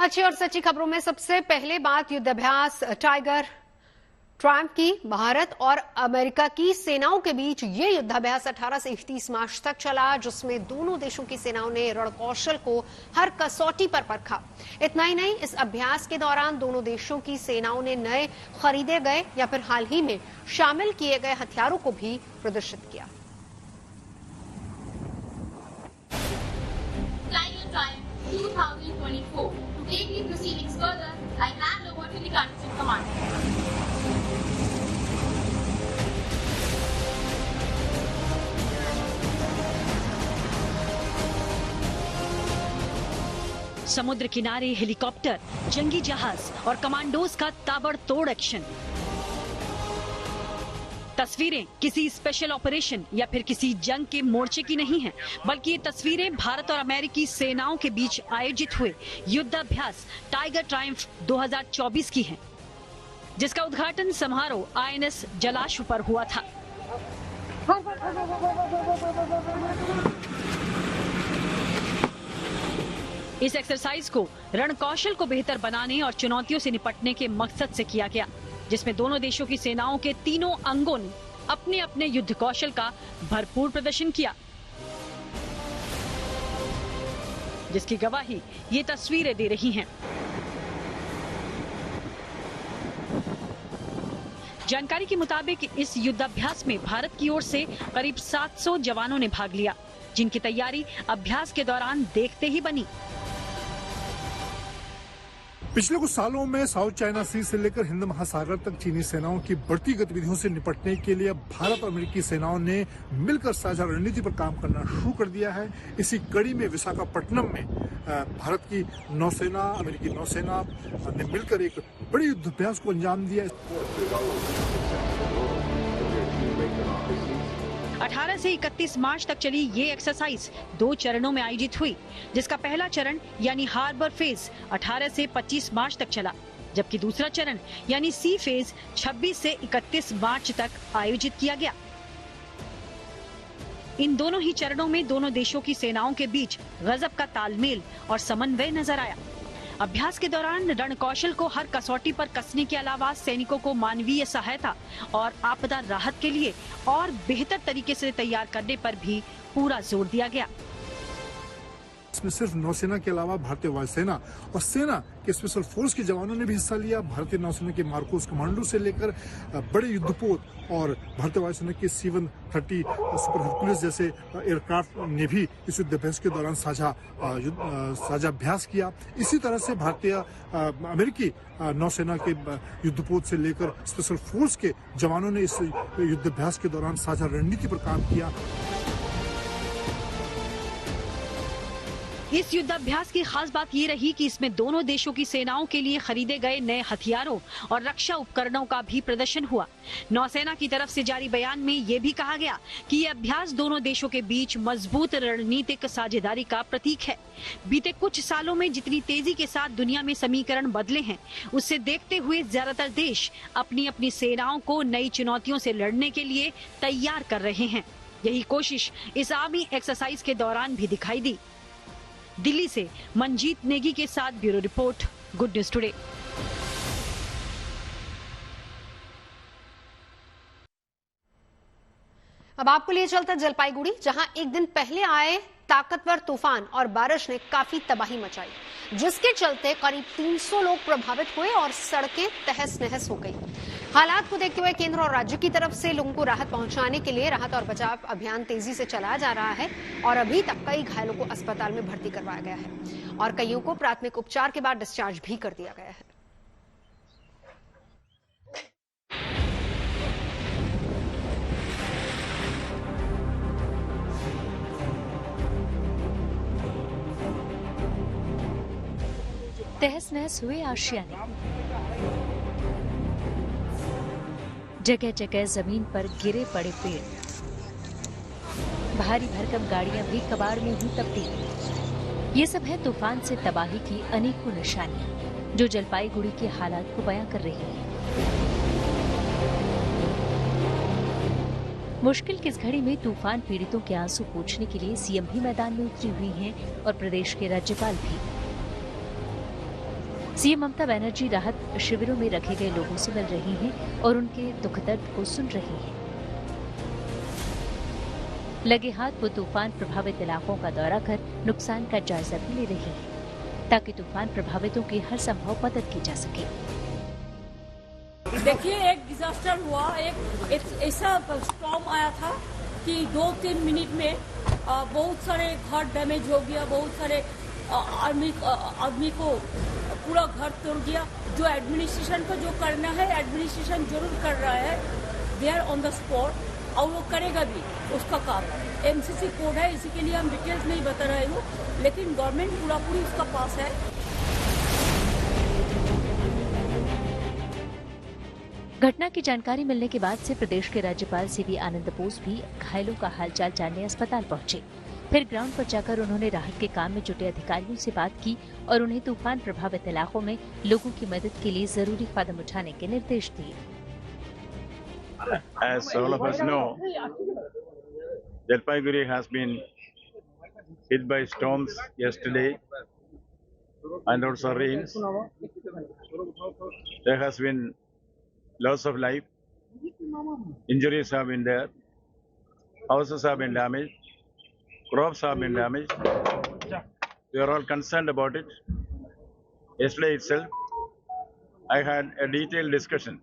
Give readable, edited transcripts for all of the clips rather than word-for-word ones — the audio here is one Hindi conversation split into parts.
अच्छी और सच्ची खबरों में सबसे पहले बात युद्धाभ्यास टाइगर ट्रायम्फ की। भारत और अमेरिका की सेनाओं के बीच ये युद्धाभ्यास 18 से 31 मार्च तक चला, जिसमें दोनों देशों की सेनाओं ने रणकौशल को हर कसौटी पर परखा। इतना ही नहीं, इस अभ्यास के दौरान दोनों देशों की सेनाओं ने नए खरीदे गए या फिर हाल ही में शामिल किए गए हथियारों को भी प्रदर्शित किया। Tiger Triumph 2024. To take the proceedings further, I hand over to the Cartesian Commander. समुद्र किनारे हेलीकॉप्टर, जंगी जहाज और कमांडोज का ताबड़तोड़ एक्शन। तस्वीरें किसी स्पेशल ऑपरेशन या फिर किसी जंग के मोर्चे की नहीं हैं, बल्कि ये तस्वीरें भारत और अमेरिकी सेनाओं के बीच आयोजित हुए युद्धाभ्यास टाइगर ट्रायम्फ 2024 की हैं, जिसका उद्घाटन समारोह INS जलाश्व पर हुआ था। इस एक्सरसाइज को रणकौशल को बेहतर बनाने और चुनौतियों से निपटने के मकसद से किया गया, जिसमें दोनों देशों की सेनाओं के तीनों अंगों ने अपने अपने युद्ध कौशल का भरपूर प्रदर्शन किया, जिसकी गवाही ये तस्वीरें दे रही हैं। जानकारी के मुताबिक इस युद्धाभ्यास में भारत की ओर से करीब 700 जवानों ने भाग लिया, जिनकी तैयारी अभ्यास के दौरान देखते ही बनी। पिछले कुछ सालों में साउथ चाइना सी से लेकर हिंद महासागर तक चीनी सेनाओं की बढ़ती गतिविधियों से निपटने के लिए भारत और अमेरिकी सेनाओं ने मिलकर साझा रणनीति पर काम करना शुरू कर दिया है। इसी कड़ी में विशाखापट्टनम में भारत की नौसेना, अमेरिकी नौसेना ने मिलकर एक बड़े युद्धाभ्यास को अंजाम दिया। 18 से 31 मार्च तक चली ये एक्सरसाइज 2 चरणों में आयोजित हुई, जिसका पहला चरण यानी हार्बर फेज 18 से 25 मार्च तक चला, जबकि दूसरा चरण यानी सी फेज 26 से 31 मार्च तक आयोजित किया गया। इन दोनों ही चरणों में दोनों देशों की सेनाओं के बीच गजब का तालमेल और समन्वय नजर आया। अभ्यास के दौरान रणकौशल को हर कसौटी पर कसने के अलावा सैनिकों को मानवीय सहायता और आपदा राहत के लिए और बेहतर तरीके से तैयार करने पर भी पूरा जोर दिया गया। इसमें सिर्फ नौसेना के अलावा भारतीय वायुसेना और सेना के स्पेशल फोर्स के जवानों ने भी हिस्सा लिया। भारतीय नौसेना के मार्कोस कमांडो से लेकर बड़े युद्धपोत और भारतीय वायुसेना के C-130 सुपर हरकुलिस जैसे एयरक्राफ्ट ने भी इस युद्धाभ्यास के दौरान साझा अभ्यास किया। इसी तरह से भारतीय अमेरिकी नौसेना के युद्धपोत से लेकर स्पेशल फोर्स के जवानों ने इस युद्धाभ्यास के दौरान साझा रणनीति पर काम किया। इस युद्धाभ्यास की खास बात ये रही कि इसमें दोनों देशों की सेनाओं के लिए खरीदे गए नए हथियारों और रक्षा उपकरणों का भी प्रदर्शन हुआ। नौसेना की तरफ से जारी बयान में ये भी कहा गया कि ये अभ्यास दोनों देशों के बीच मजबूत रणनीतिक साझेदारी का प्रतीक है। बीते कुछ सालों में जितनी तेजी के साथ दुनिया में समीकरण बदले हैं, उससे देखते हुए ज्यादातर देश अपनी अपनी सेनाओं को नई चुनौतियों से लड़ने के लिए तैयार कर रहे हैं। यही कोशिश इस आर्मी एक्सरसाइज के दौरान भी दिखाई दी। दिल्ली से मंजीत नेगी के साथ bureau report, good news today. अब आपको लिए चलता जलपाईगुड़ी, जहां एक दिन पहले आए ताकतवर तूफान और बारिश ने काफी तबाही मचाई, जिसके चलते करीब 300 लोग प्रभावित हुए और सड़कें तहस नहस हो गई। हालात को देखते हुए केंद्र और राज्य की तरफ से लोगों को राहत पहुंचाने के लिए राहत और बचाव अभियान तेजी से चलाया जा रहा है और अभी तक कई घायलों को अस्पताल में भर्ती करवाया गया है और कईयों को प्राथमिक उपचार के बाद डिस्चार्ज भी कर दिया गया है। तहस नहस हुए आशियाने, जगह जगह जमीन पर गिरे पड़े पेड़, भारी भरकम गाड़ियां भी कबाड़ में ही तब्दील। ये सब है तूफान से तबाही की अनेकों निशानियां, जो जलपाईगुड़ी के हालात को बयां कर रही हैं। मुश्किल की इस घड़ी में तूफान पीड़ितों के आंसू पोंछने के लिए सीएम भी मैदान में उतरी हुई हैं और प्रदेश के राज्यपाल भी। सीएम ममता बनर्जी राहत शिविरों में रखे गए लोगों से मिल रही हैं और उनके दुख दर्द को सुन रही हैं। लगे हाथ वो तूफान प्रभावित इलाकों का दौरा कर नुकसान का जायजा भी ले रही है ताकि तूफान प्रभावितों की हर संभव मदद की जा सके। देखिए, एक डिजास्टर हुआ, एक ऐसा स्टॉर्म आया था कि 2-3 मिनट में बहुत सारे घर डैमेज हो गया, बहुत सारे आदमी को पूरा घर तोड़ दिया। जो एडमिनिस्ट्रेशन को जो करना है, एडमिनिस्ट्रेशन जरूर कर रहा है, they are on the spot, और वो करेगा भी उसका काम। एमसीसी कोड है, इसी के लिए हम डिटेल्स नहीं बता रहे हूँ, लेकिन गवर्नमेंट पूरा पूरी उसका पास है। घटना की जानकारी मिलने के बाद से प्रदेश के राज्यपाल सीवी आनंद बोस भी घायलों का हालचाल जानने अस्पताल पहुंचे। फिर ग्राउंड पर जाकर उन्होंने राहत के काम में जुटे अधिकारियों से बात की और उन्हें तूफान प्रभावित इलाकों में लोगों की मदद के लिए जरूरी कदम उठाने के निर्देश दिए। As all of us know, Jalpaiguri has been hit by storms yesterday and also rains. There has been loss of life, injuries have been there, houses have been damaged, crops have been damaged. We are all concerned about it. Yesterday itself, I had a detailed discussion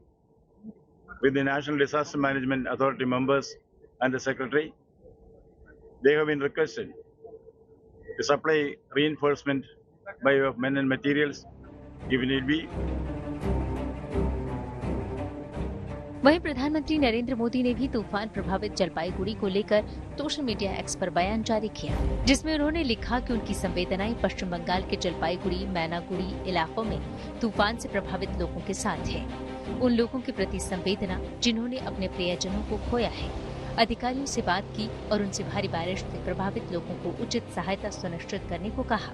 with the National Disaster Management Authority members and the Secretary. They have been requested to supply reinforcement by way of men and materials if need be. वहीं प्रधानमंत्री नरेंद्र मोदी ने भी तूफान प्रभावित जलपाईगुड़ी को लेकर सोशल मीडिया एक्स पर बयान जारी किया, जिसमें उन्होंने लिखा कि उनकी संवेदनाएं पश्चिम बंगाल के जलपाईगुड़ी, मैनागुड़ी इलाकों में तूफान से प्रभावित लोगों के साथ है। उन लोगों के प्रति संवेदना जिन्होंने अपने प्रियजनों को खोया है। अधिकारियों से बात की और उनसे भारी बारिश से प्रभावित लोगों को उचित सहायता सुनिश्चित करने को कहा।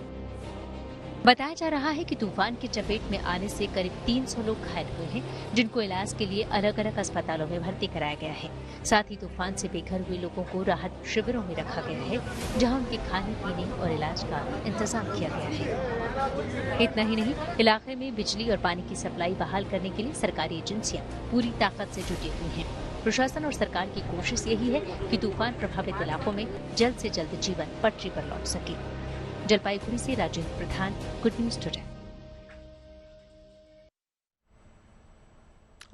बताया जा रहा है कि तूफान की चपेट में आने से करीब 300 लोग घायल हुए हैं, जिनको इलाज के लिए अलग अलग अस्पतालों में भर्ती कराया गया है। साथ ही तूफान से बेघर हुए लोगों को राहत शिविरों में रखा गया है, जहां उनके खाने पीने और इलाज का इंतजाम किया गया है। इतना ही नहीं, इलाके में बिजली और पानी की सप्लाई बहाल करने के लिए सरकारी एजेंसियां पूरी ताकत से जुटी हुई हैं। प्रशासन और सरकार की कोशिश यही है कि तूफान प्रभावित इलाकों में जल्द से जल्द जीवन पटरी पर लौट सके। जलपाईगुड़ी से राजेंद्र प्रधान, गुड न्यूज टुडे।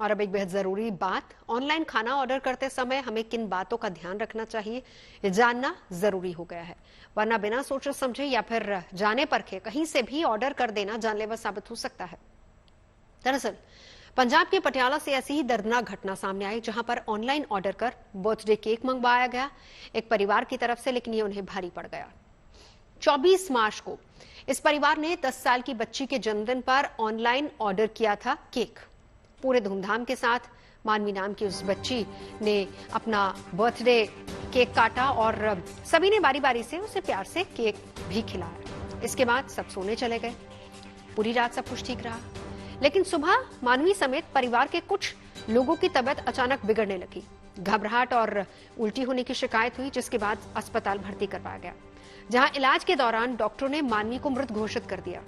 और अब एक बेहद जरूरी बात, ऑनलाइन खाना ऑर्डर करते समय हमें किन बातों का ध्यान रखना चाहिए, ये जानना जरूरी हो गया है, वरना बिना सोचे समझे या फिर जाने परखे कहीं से भी ऑर्डर कर देना जानलेवा साबित हो सकता है। दरअसल पंजाब के पटियाला से ऐसी ही दर्दनाक घटना सामने आई, जहां पर ऑनलाइन ऑर्डर कर बर्थडे केक मंगवाया गया एक परिवार की तरफ से, लेकिन ये उन्हें भारी पड़ गया। 24 मार्च को इस परिवार ने 10 साल की बच्ची के जन्मदिन पर ऑनलाइन ऑर्डर किया था केक। पूरे धूमधाम के साथ मानवी नाम की उस बच्ची ने अपना बर्थडे केक काटा और सभी ने बारी बारी से उसे प्यार से केक भी खिलाया। इसके बाद सब सोने चले गए। पूरी रात सब कुछ ठीक रहा, लेकिन सुबह मानवी समेत परिवार के कुछ लोगों की तबीयत अचानक बिगड़ने लगी। घबराहट और उल्टी होने की शिकायत हुई, जिसके बाद अस्पताल भर्ती करवाया गया, जहां इलाज के दौरान डॉक्टरों ने मानवी को मृत घोषित कर दिया।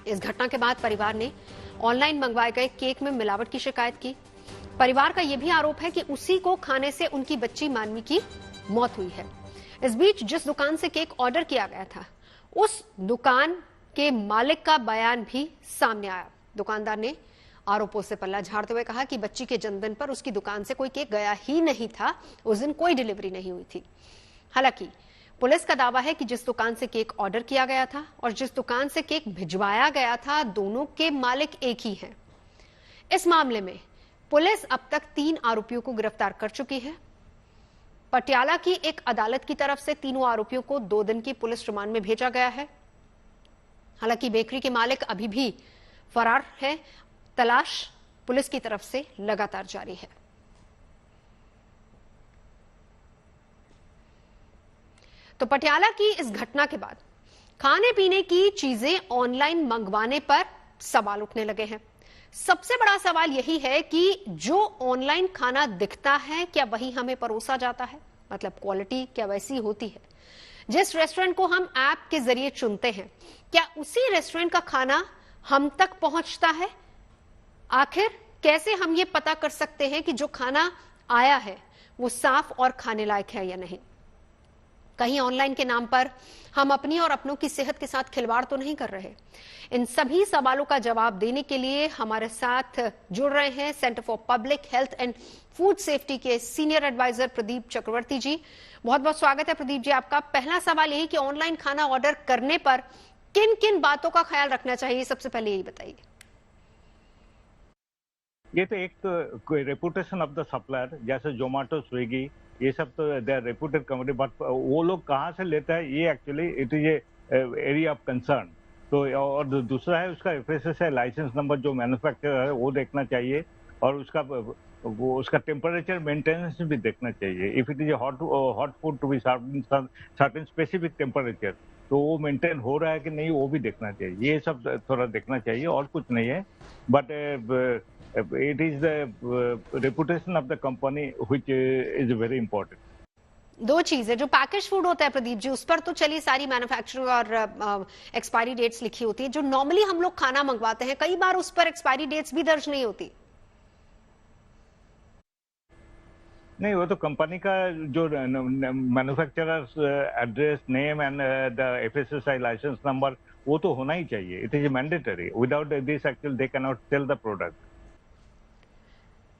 इस घटना के बाद परिवार ने ऑनलाइन मंगवाए गए केक में मिलावट की शिकायत की। परिवार का यह भी आरोप है कि उसी को खाने से उनकी बच्ची मानवी की मौत हुई है। इस बीच जिस दुकान से केक ऑर्डर किया गया था, उस दुकान के मालिक का बयान भी सामने आया। दुकानदार ने आरोपों से पल्ला झाड़ते हुए कहा कि बच्ची के जन्मदिन पर उसकी दुकान से कोई केक गया ही नहीं था, उस दिन कोई डिलीवरी नहीं हुई थी। हालांकि पुलिस का दावा है कि जिस दुकान से केक ऑर्डर किया गया था और जिस दुकान से केक भिजवाया गया था, दोनों के मालिक एक ही हैं। इस मामले में पुलिस अब तक 3 आरोपियों को गिरफ्तार कर चुकी है। पटियाला की एक अदालत की तरफ से तीनों आरोपियों को 2 दिन की पुलिस रिमांड में भेजा गया है। हालांकि बेकरी के मालिक अभी भी फरार हैं। तलाश पुलिस की तरफ से लगातार जारी है। तो पटियाला की इस घटना के बाद खाने पीने की चीजें ऑनलाइन मंगवाने पर सवाल उठने लगे हैं। सबसे बड़ा सवाल यही है कि जो ऑनलाइन खाना दिखता है, क्या वही हमें परोसा जाता है? मतलब क्वालिटी क्या वैसी होती है? जिस रेस्टोरेंट को हम ऐप के जरिए चुनते हैं, क्या उसी रेस्टोरेंट का खाना हम तक पहुंचता है? आखिर कैसे हम ये पता कर सकते हैं कि जो खाना आया है वो साफ और खाने लायक है या नहीं? कहीं ऑनलाइन के नाम पर हम अपनी और अपनों की सेहत के साथ खिलवाड़ तो नहीं कर रहे? इन सभी सवालों का जवाब देने के लिए हमारे साथ जुड़ रहे हैं centre for public health and food safety के सीनियर एडवाइजर प्रदीप चक्रवर्ती जी। बहुत बहुत स्वागत है प्रदीप जी आपका। पहला सवाल यही कि ऑनलाइन खाना ऑर्डर करने पर किन किन बातों का ख्याल रखना चाहिए, सबसे पहले यही बताइए। ये तो एक तो रेपुटेशन ऑफ द सप्लायर, जैसे जोमेटो, स्विगी, ये सब तो they are reputed company, but वो लोग कहाँ से लेता है ये actually it is a area of concern. तो और दूसरा है उसका FSSAI लाइसेंस नंबर, जो मैन्युफैक्चरर है वो देखना चाहिए, और उसका टेम्परेचर मेंटेनेंस भी देखना चाहिए। If it is hot food to be served in certain specific temperature, तो वो मेंटेन हो रहा है कि नहीं वो भी देखना चाहिए। ये सब थोड़ा देखना चाहिए, और कुछ नहीं है। But it is the reputation of the company which is very important. दो चीजें, जो पैकेज फूड होता है प्रदीप जी, उस पर तो चलिए सारी मैन्युफैक्चरिंग और एक्सपायरी डेट्स लिखी होती है। जो नॉर्मली हम लोग खाना मंगवाते हैं, कई बार उस पर एक्सपायरी डेट्स भी दर्ज नहीं होती। नहीं, वो तो कंपनी का जो manufacturers address, name and the FSSAI license number, वो तो होना ही चाहिए। It is mandatory. Without this actually they can not sell the product.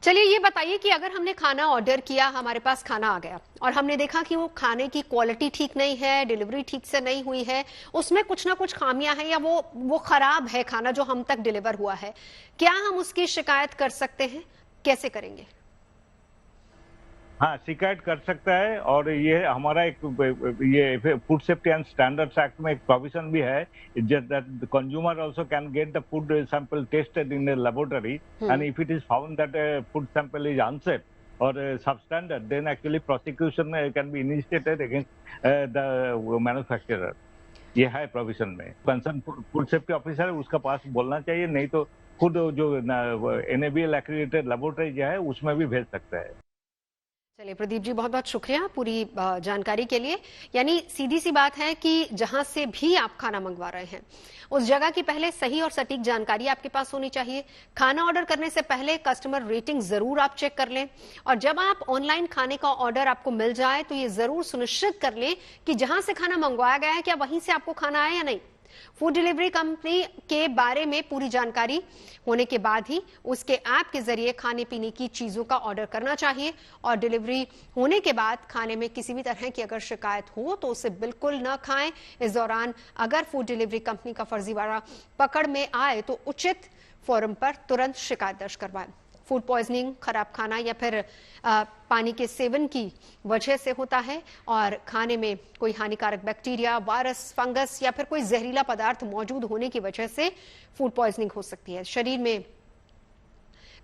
चलिए ये बताइए कि अगर हमने खाना ऑर्डर किया, हमारे पास खाना आ गया और हमने देखा कि वो खाने की क्वालिटी ठीक नहीं है, डिलीवरी ठीक से नहीं हुई है, उसमें कुछ ना कुछ खामियां हैं, या वो खराब है खाना जो हम तक डिलीवर हुआ है, क्या हम उसकी शिकायत कर सकते हैं? कैसे करेंगे? हाँ, शिकायत कर सकता है। और ये हमारा ये food safety and standards act में एक प्रोविजन भी है that consumer also can get the food sample tested in the laboratory, and if it is found that food sample is unsafe और substandard, then actually prosecution can be initiated against the manufacturer. ये है प्रोविजन में। कंसर्न फूड सेफ्टी ऑफिसर है, उसका पास बोलना चाहिए, नहीं तो खुद जो NABL एक्रेडिटेड लैबोरेटरी जो है उसमें भी भेज सकता है। चलिए प्रदीप जी, बहुत बहुत शुक्रिया पूरी जानकारी के लिए। यानी सीधी सी बात है कि जहां से भी आप खाना मंगवा रहे हैं, उस जगह की पहले सही और सटीक जानकारी आपके पास होनी चाहिए। खाना ऑर्डर करने से पहले कस्टमर रेटिंग जरूर आप चेक कर लें, और जब आप ऑनलाइन खाने का ऑर्डर आपको मिल जाए तो ये जरूर सुनिश्चित कर लें कि जहां से खाना मंगवाया गया है, क्या वहीं से आपको खाना आया या नहीं। फूड डिलीवरी कंपनी के बारे में पूरी जानकारी होने के बाद ही उसके ऐप के जरिए खाने पीने की चीजों का ऑर्डर करना चाहिए, और डिलीवरी होने के बाद खाने में किसी भी तरह की अगर शिकायत हो तो उसे बिल्कुल न खाएं। इस दौरान अगर फूड डिलीवरी कंपनी का फर्जीवाड़ा पकड़ में आए तो उचित फोरम पर तुरंत शिकायत दर्ज करवाएं। फूड पॉइजनिंग, खराब खाना या फिर पानी के सेवन की वजह से होता है, और खाने में कोई हानिकारक बैक्टीरिया, वायरस, फंगस या फिर कोई जहरीला पदार्थ मौजूद होने की वजह से फूड पॉइजनिंग हो सकती है। शरीर में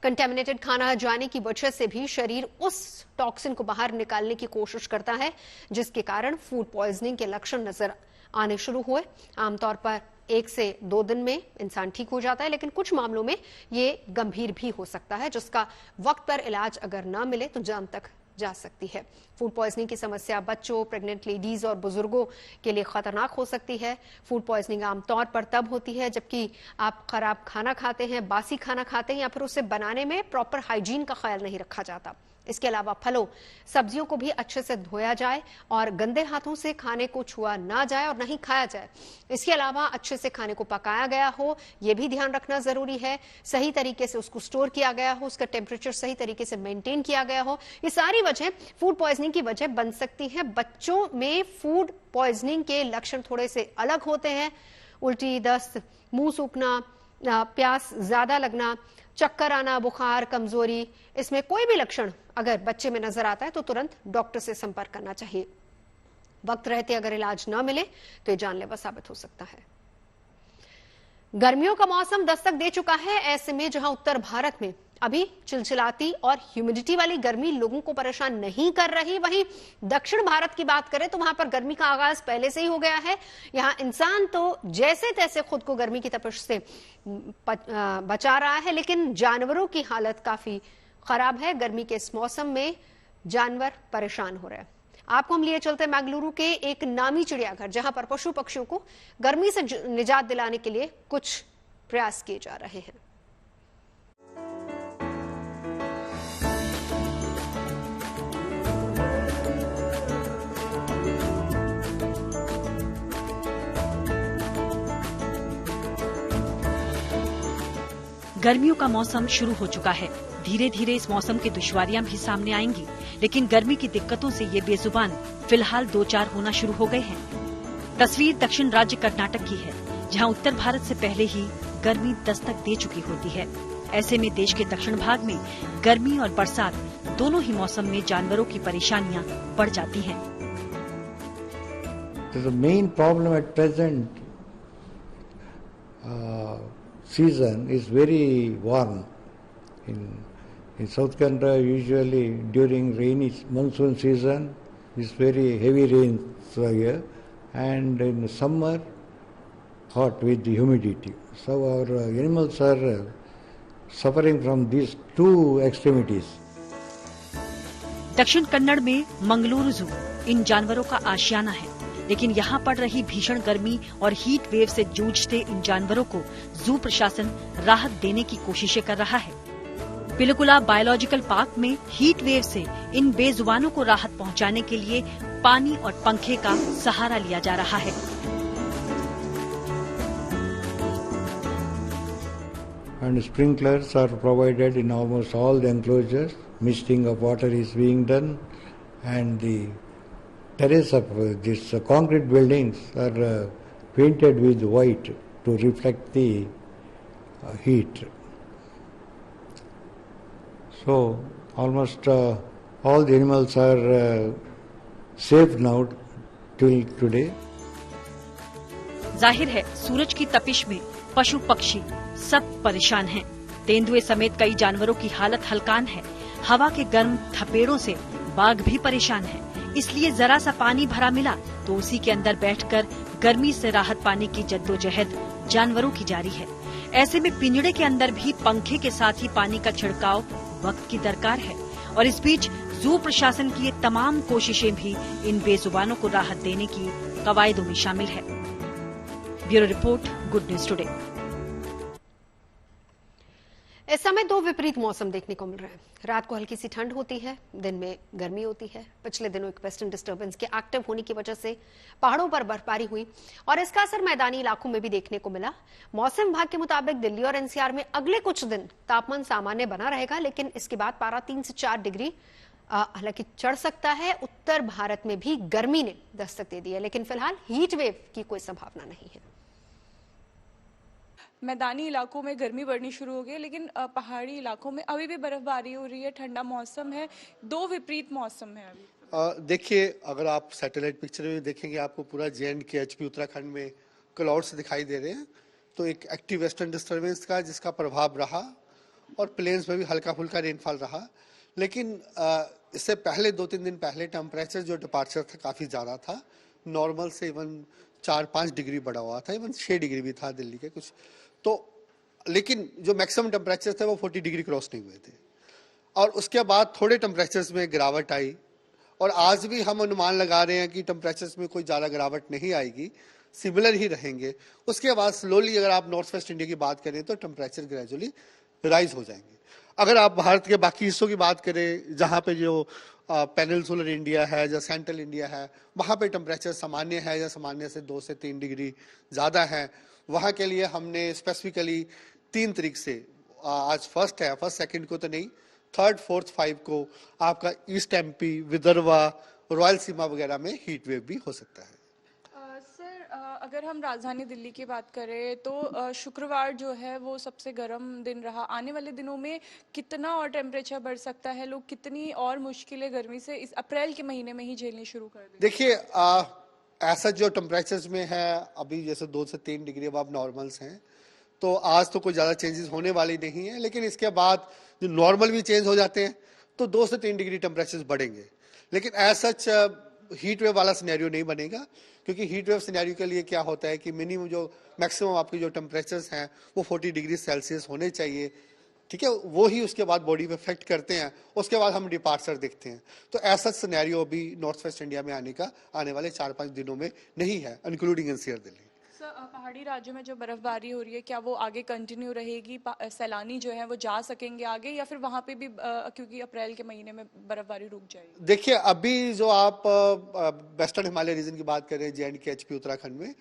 कंटेमिनेटेड खाना जाने की वजह से भी शरीर उस टॉक्सिन को बाहर निकालने की कोशिश करता है, जिसके कारण फूड पॉइजनिंग के लक्षण नजर आने शुरू हुए। आमतौर पर 1 से 2 दिन में इंसान ठीक हो जाता है, लेकिन कुछ मामलों में ये गंभीर भी हो सकता है, जिसका वक्त पर इलाज अगर ना मिले तो जान तक जा सकती है। फूड पॉइजनिंग की समस्या बच्चों, प्रेग्नेंट लेडीज और बुजुर्गों के लिए खतरनाक हो सकती है। फूड पॉइजनिंग आमतौर पर तब होती है जबकि आप खराब खाना खाते हैं, बासी खाना खाते हैं, या फिर उसे बनाने में प्रॉपर हाइजीन का ख्याल नहीं रखा जाता। इसके अलावा फलों, सब्जियों को भी अच्छे से धोया जाए और गंदे हाथों से खाने को छुआ ना जाए और नहीं खाया जाए। इसके अलावा अच्छे से खाने को पकाया गया हो, यह भी ध्यान रखना जरूरी है। सही तरीके से उसको स्टोर किया गया हो, उसका टेम्परेचर सही तरीके से मेंटेन किया गया हो। ये सारी वजह फूड पॉइजनिंग की वजह बन सकती है। बच्चों में फूड पॉइजनिंग के लक्षण थोड़े से अलग होते हैं। उल्टी, दस्त, मुंह सूखना, प्यास ज्यादा लगना, चक्कर आना, बुखार, कमजोरी, इसमें कोई भी लक्षण अगर बच्चे में नजर आता है तो तुरंत डॉक्टर से संपर्क करना चाहिए। वक्त रहते अगर इलाज न मिले तो ये जानलेवा साबित हो सकता है। गर्मियों का मौसम दस्तक दे चुका है। ऐसे में जहां उत्तर भारत में अभी चिलचिलाती और ह्यूमिडिटी वाली गर्मी लोगों को परेशान नहीं कर रही, वहीं दक्षिण भारत की बात करें तो वहां पर गर्मी का आगाज पहले से ही हो गया है। यहां इंसान तो जैसे तैसे खुद को गर्मी की तपिश से बचा रहा है, लेकिन जानवरों की हालत काफी खराब है। गर्मी के इस मौसम में जानवर परेशान हो रहे हैं। आपको हम लिए चलते हैं मैंगलुरु के एक नामी चिड़ियाघर, जहां पर पशु पक्षियों को गर्मी से निजात दिलाने के लिए कुछ प्रयास किए जा रहे हैं। गर्मियों का मौसम शुरू हो चुका है। धीरे धीरे इस मौसम की दुश्वारियां भी सामने आएंगी, लेकिन गर्मी की दिक्कतों से ये बेजुबान फिलहाल दो चार होना शुरू हो गए हैं। तस्वीर दक्षिण राज्य कर्नाटक की है, जहां उत्तर भारत से पहले ही गर्मी दस्तक दे चुकी होती है। ऐसे में देश के दक्षिण भाग में गर्मी और बरसात दोनों ही मौसम में जानवरों की परेशानियां बढ़ जाती हैं। The main problem at present season is very warm. In South Canada, usually during rainy monsoon season, is very heavy rains here, and in summer, hot with the humidity. So our animals are suffering from these two extremities. दक्षिण कन्नड़ में मंगलुरु जू इन जानवरों का आशियाना है, लेकिन यहाँ पड़ रही भीषण गर्मी और हीट वेव से जूझते इन जानवरों को जू प्रशासन राहत देने की कोशिशें कर रहा है। पिलकुला बायोलॉजिकल पार्क में हीट वेव से इन बेजुबानों को राहत पहुँचाने के लिए पानी और पंखे का सहारा लिया जा रहा है। And sprinklers are provided in almost all the enclosures. Misting of water is being done, and the terrace of these concrete buildings are painted with white to reflect the heat. So almost all the animals are safe now till today. जाहिर है सूरज की तपिश में पशु पक्षी सब परेशान हैं। तेंदुए समेत कई जानवरों की हालत हलकान है। हवा के गर्म थपेड़ों से बाघ भी परेशान है। इसलिए जरा सा पानी भरा मिला तो उसी के अंदर बैठकर गर्मी से राहत पाने की जद्दोजहद जानवरों की जारी है। ऐसे में पिंजड़े के अंदर भी पंखे के साथ ही पानी का छिड़काव वक्त की दरकार है। और इस बीच जू प्रशासन की ये तमाम कोशिशें भी इन बेजुबानों को राहत देने की कवायदों में शामिल है। Bureau report, good news today. इस समय दो विपरीत मौसम देखने को मिल रहे हैं। रात को हल्की सी ठंड होती है, दिन में गर्मी होती है। पिछले दिनों एक वेस्टर्न डिस्टर्बेंस के एक्टिव होने की वजह से पहाड़ों पर बर्फबारी हुई और इसका असर मैदानी इलाकों में भी देखने को मिला। मौसम विभाग के मुताबिक दिल्ली और एनसीआर में अगले कुछ दिन तापमान सामान्य बना रहेगा, लेकिन इसके बाद पारा 3 से 4 डिग्री हालांकि चढ़ सकता है। उत्तर भारत में भी गर्मी ने दस्तक दे दी है, लेकिन फिलहाल हीट वेव की कोई संभावना नहीं है। मैदानी इलाकों में गर्मी बढ़नी शुरू हो गई, लेकिन पहाड़ी इलाकों में अभी भी बर्फबारी हो रही है, ठंडा मौसम है। दो विपरीत मौसम है अभी। देखिए, अगर आप सैटेलाइट पिक्चर में देखेंगे आपको पूरा JNK उत्तराखंड में क्लाउड्स दिखाई दे रहे हैं। तो एक एक्टिव वेस्टर्न डिस्टर्बेंस का जिसका प्रभाव रहा और प्लेन्स में भी हल्का फुल्का रेनफॉल रहा। लेकिन इससे पहले 2-3 दिन पहले टेम्परेचर जो डिपार्चर था काफ़ी ज़्यादा था, नॉर्मल से इवन 4-5 डिग्री बढ़ा हुआ था, इवन 6 डिग्री भी था दिल्ली के कुछ। तो लेकिन जो मैक्सिमम टेम्परेचर थे वो 40 डिग्री क्रॉस नहीं हुए थे। और उसके बाद थोड़े टेम्परेचर्स में गिरावट आई और आज भी हम अनुमान लगा रहे हैं कि टेम्परेचर्स में कोई ज़्यादा गिरावट नहीं आएगी, सिमिलर ही रहेंगे। उसके बाद स्लोली अगर आप नॉर्थ वेस्ट इंडिया की बात करें तो टेम्परेचर ग्रेजुअली राइज हो जाएंगे। अगर आप भारत के बाकी हिस्सों की बात करें, जहाँ पे जो पेनिनसुलर इंडिया है या सेंट्रल इंडिया है, वहाँ पे टेम्परेचर सामान्य है या सामान्य से 2 से 3 डिग्री ज़्यादा है। वहाँ के लिए हमने स्पेसिफिकली 3 तारीख से, आज फर्स्ट है, फर्स्ट सेकंड को तो नहीं, 3rd, 4th, 5 को आपका ईस्ट MP, विदर्भा, रॉयल सीमा वगैरह में हीट वेव भी हो सकता है। अगर हम राजधानी दिल्ली की बात करें तो शुक्रवार जो है वो सबसे गर्म दिन रहा। आने वाले दिनों में कितना और टेम्परेचर बढ़ सकता है? लोग कितनी और मुश्किलें गर्मी से इस अप्रैल के महीने में ही झेलनी शुरू कर दें? देखिए, ऐसा जो टेम्परेचर्स में है अभी, जैसे 2 से 3 डिग्री अब नॉर्मल्स हैं, तो आज तो कोई ज़्यादा चेंजेस होने वाली नहीं है। लेकिन इसके बाद जो नॉर्मल भी चेंज हो जाते हैं तो 2 से 3 डिग्री टेम्परेचर्स बढ़ेंगे। लेकिन ऐसा हीट वेव वाला सिनेरियो नहीं बनेगा, क्योंकि हीट वेव सिनेरियो के लिए क्या होता है कि मिनिमम जो मैक्सिमम आपके जो टेम्परेचर्स हैं वो 40 डिग्री सेल्सियस होने चाहिए। ठीक है, वो ही उसके बाद बॉडी पे इफेक्ट करते हैं, उसके बाद हम डिपार्चर देखते हैं। तो ऐसा सिनेरियो अभी नॉर्थ वेस्ट इंडिया में आने वाले 4-5 दिनों में नहीं है, इंक्लूडिंग एनसीआर दिल्ली। पहाड़ी राज्यों में जो बर्फबारी हो रही है, क्या वो आगे कंटिन्यू रहेगी? सैलानी जो है वो जा सकेंगे आगे, या फिर वहां पे भी क्योंकि अप्रैल के महीने में बर्फबारी रुक जाएगी? देखिए, अभी जो आप वेस्टर्न हिमालय रीजन की बात कर रहे हैं, JNK HP उत्तराखंड में,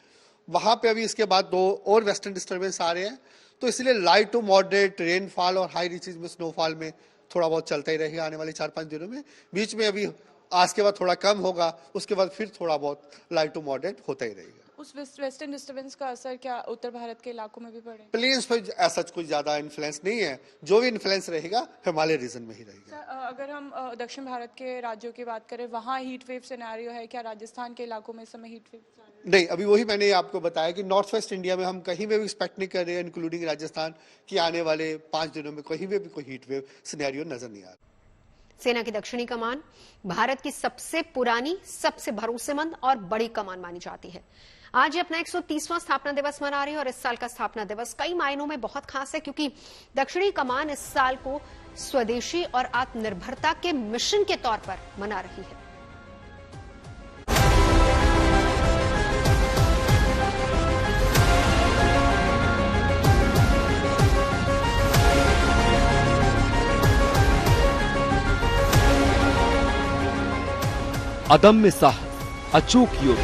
वहां पे अभी इसके बाद 2 और वेस्टर्न डिस्टर्बेंस आ रहे हैं, तो इसलिए लाइट टू मॉडरेट रेनफॉल और हाई रीचेज में स्नोफॉल में थोड़ा बहुत चलता ही रहेगा आने वाले 4-5 दिनों में। बीच में अभी आज के बाद थोड़ा कम होगा, उसके बाद फिर थोड़ा बहुत लाइट टू मॉडरेट होता ही रहेगा। उस वेस्टर्न डिस्टर्बेंस का असर क्या उत्तर भारत के इलाकों में भी पड़ेगा? प्लेन्स पर ऐसा कोई ज्यादा इन्फ्लुएंस नहीं है, जो भी इन्फ्लुएंस रहेगा हिमालय रीजन में ही रहेगा। अगर हम दक्षिण भारत के राज्यों की बात करें, वहाँ हीट वेव सिनेरियो है क्या? राजस्थान के इलाकों में इस समय हीट वेव नहीं, अभी वही मैंने आपको बताया कि नॉर्थ वेस्ट इंडिया में हम कहीं में भी एक्सपेक्ट नहीं कर रहे हैं, इंक्लूडिंग राजस्थान, कि आने वाले 5 दिनों में कहीं में भी कोई हीट वेव सिनेरियो नजर नहीं आ रहा। सेना की दक्षिणी कमान भारत की सबसे पुरानी, सबसे भरोसेमंद और बड़ी कमान मानी जाती है। आज ये अपना 130वां स्थापना दिवस मना रही है और इस साल का स्थापना दिवस कई मायनों में बहुत खास है, क्योंकि दक्षिणी कमान इस साल को स्वदेशी और आत्मनिर्भरता के मिशन के तौर पर मना रही है। अदम्य साहस, अचूक युद्ध,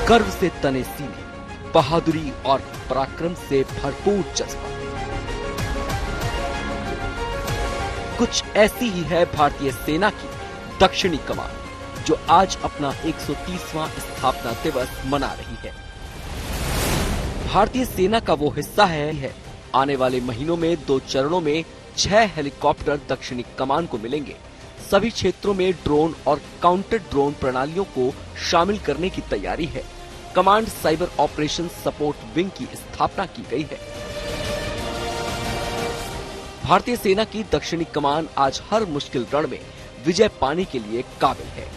गर्व से तने सीने, बहादुरी और पराक्रम से भरपूर जज्बा। कुछ ऐसी ही है भारतीय सेना की दक्षिणी कमान, जो आज अपना 130वां स्थापना दिवस मना रही है। भारतीय सेना का वो हिस्सा है। आने वाले महीनों में 2 चरणों में 6 हेलीकॉप्टर दक्षिणी कमान को मिलेंगे। सभी क्षेत्रों में ड्रोन और काउंटर ड्रोन प्रणालियों को शामिल करने की तैयारी है। Command cyber operation support wing की स्थापना की गई है। भारतीय सेना की दक्षिणी कमान आज हर मुश्किल रण में विजय पाने के लिए काबिल है।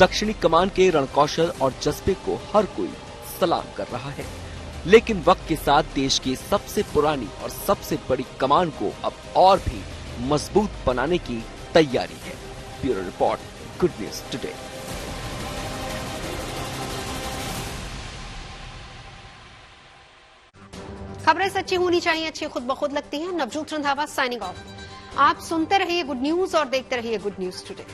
दक्षिणी कमान के रणकौशल और जज्बे को हर कोई सलाम कर रहा है, लेकिन वक्त के साथ देश की सबसे पुरानी और सबसे बड़ी कमान को अब और भी मजबूत बनाने की तैयारी है। Bureau report, good news today. खबरें सच्ची होनी चाहिए, अच्छी खुद ब खुद लगती हैं। Navjot Randhawa signing off. आप सुनते रहिए गुड न्यूज और देखते रहिए गुड न्यूज टुडे।